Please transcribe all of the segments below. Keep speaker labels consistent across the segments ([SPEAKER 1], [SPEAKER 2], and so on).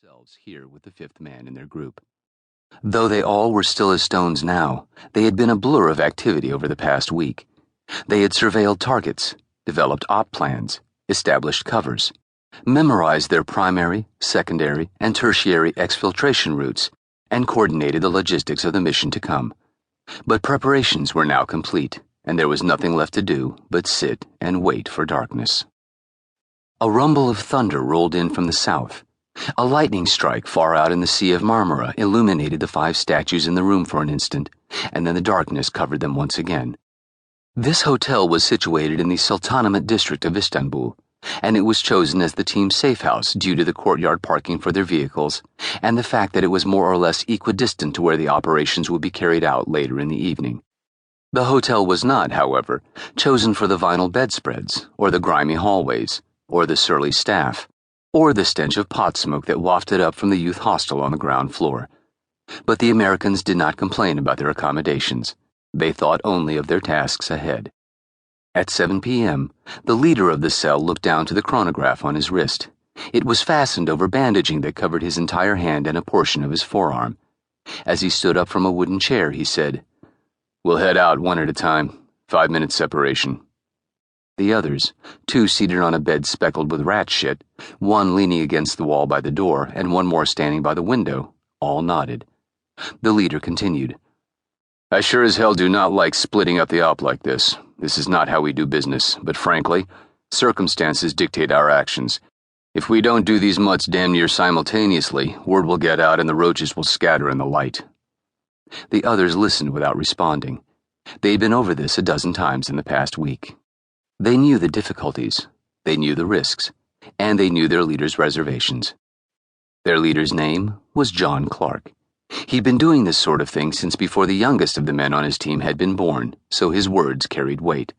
[SPEAKER 1] themselves here with the fifth man in their group. Though they all were still as stones now, they had been a blur of activity over the past week. They had surveilled targets, developed op plans, established covers, memorized their primary, secondary, and tertiary exfiltration routes, and coordinated the logistics of the mission to come. But preparations were now complete, and there was nothing left to do but sit and wait for darkness. A rumble of thunder rolled in from the south. A lightning strike far out in the Sea of Marmara illuminated the 5 statues in the room for an instant, and then the darkness covered them once again. This hotel was situated in the Sultanate district of Istanbul, and it was chosen as the team's safe house due to the courtyard parking for their vehicles and the fact that it was more or less equidistant to where the operations would be carried out later in the evening. The hotel was not, however, chosen for the vinyl bedspreads, or the grimy hallways, or the surly staff, or the stench of pot smoke that wafted up from the youth hostel on the ground floor. But the Americans did not complain about their accommodations. They thought only of their tasks ahead. At 7 p.m., the leader of the cell looked down to the chronograph on his wrist. It was fastened over bandaging that covered his entire hand and a portion of his forearm. As he stood up from a wooden chair, he said, "We'll head out one at a time. 5 minutes separation." The others, 2 seated on a bed speckled with rat shit, 1 leaning against the wall by the door, and 1 more standing by the window, all nodded. The leader continued, "I sure as hell do not like splitting up the op like this. This is not how we do business, but frankly, circumstances dictate our actions. If we don't do these mutts damn near simultaneously, word will get out and the roaches will scatter in the light." The others listened without responding. They'd been over this a dozen times in the past week. They knew the difficulties, they knew the risks, and they knew their leader's reservations. Their leader's name was John Clark. He'd been doing this sort of thing since before the youngest of the men on his team had been born, so his words carried weight.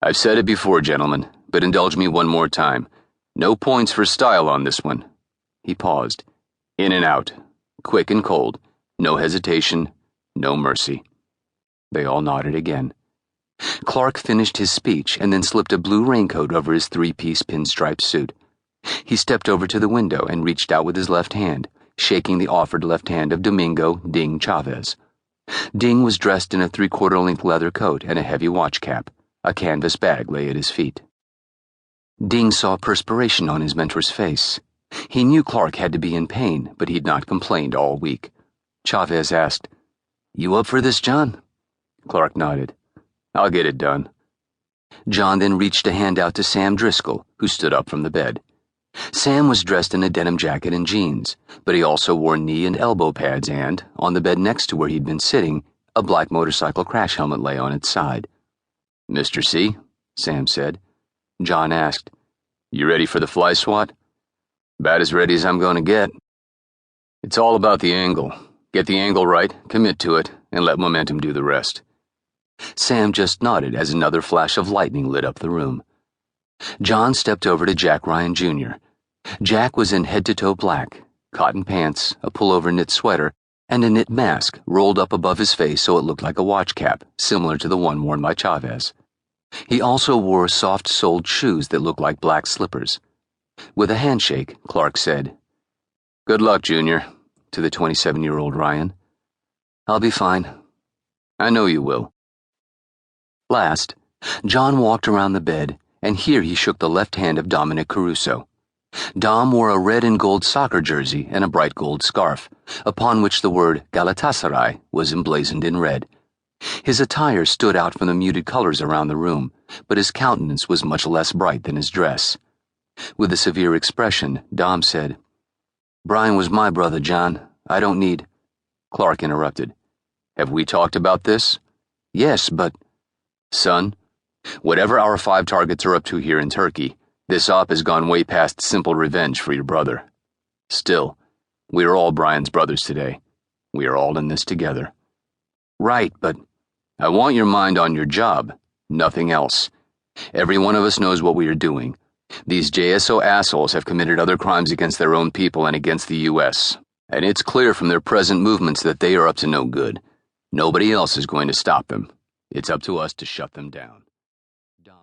[SPEAKER 1] "I've said it before, gentlemen, but indulge me one more time. No points for style on this one." He paused. "In and out. Quick and cold. No hesitation. No mercy." They all nodded again. Clark finished his speech and then slipped a blue raincoat over his 3-piece pinstripe suit. He stepped over to the window and reached out with his left hand, shaking the offered left hand of Domingo Ding Chavez. Ding was dressed in a 3/4-length leather coat and a heavy watch cap. A canvas bag lay at his feet. Ding saw perspiration on his mentor's face. He knew Clark had to be in pain, but he'd not complained all week. Chavez asked, "You up for this, John?" Clark nodded. "I'll get it done." John then reached a hand out to Sam Driscoll, who stood up from the bed. Sam was dressed in a denim jacket and jeans, but he also wore knee and elbow pads and, on the bed next to where he'd been sitting, a black motorcycle crash helmet lay on its side. "Mr. C?" Sam said. John asked, "You ready for the fly swat?" "About as ready as I'm going to get." "It's all about the angle. Get the angle right, commit to it, and let momentum do the rest." Sam just nodded as another flash of lightning lit up the room. John stepped over to Jack Ryan Jr. Jack was in head-to-toe black, cotton pants, a pullover knit sweater, and a knit mask rolled up above his face so it looked like a watch cap, similar to the one worn by Chavez. He also wore soft-soled shoes that looked like black slippers. With a handshake, Clark said, "Good luck, Junior," to the 27-year-old Ryan. "I'll be fine." "I know you will." Last, John walked around the bed, and here he shook the left hand of Dominic Caruso. Dom wore a red and gold soccer jersey and a bright gold scarf, upon which the word Galatasaray was emblazoned in red. His attire stood out from the muted colors around the room, but his countenance was much less bright than his dress. With a severe expression, Dom said, "Brian was my brother, John. I don't need—" Clark interrupted. "Have we talked about this?" "Yes, but—" "Son, whatever our 5 targets are up to here in Turkey, this op has gone way past simple revenge for your brother. Still, we are all Brian's brothers today. We are all in this together." "Right, but—" "I want your mind on your job, nothing else. Every one of us knows what we are doing. These JSO assholes have committed other crimes against their own people and against the U.S., and it's clear from their present movements that they are up to no good. Nobody else is going to stop them. It's up to us to shut them down."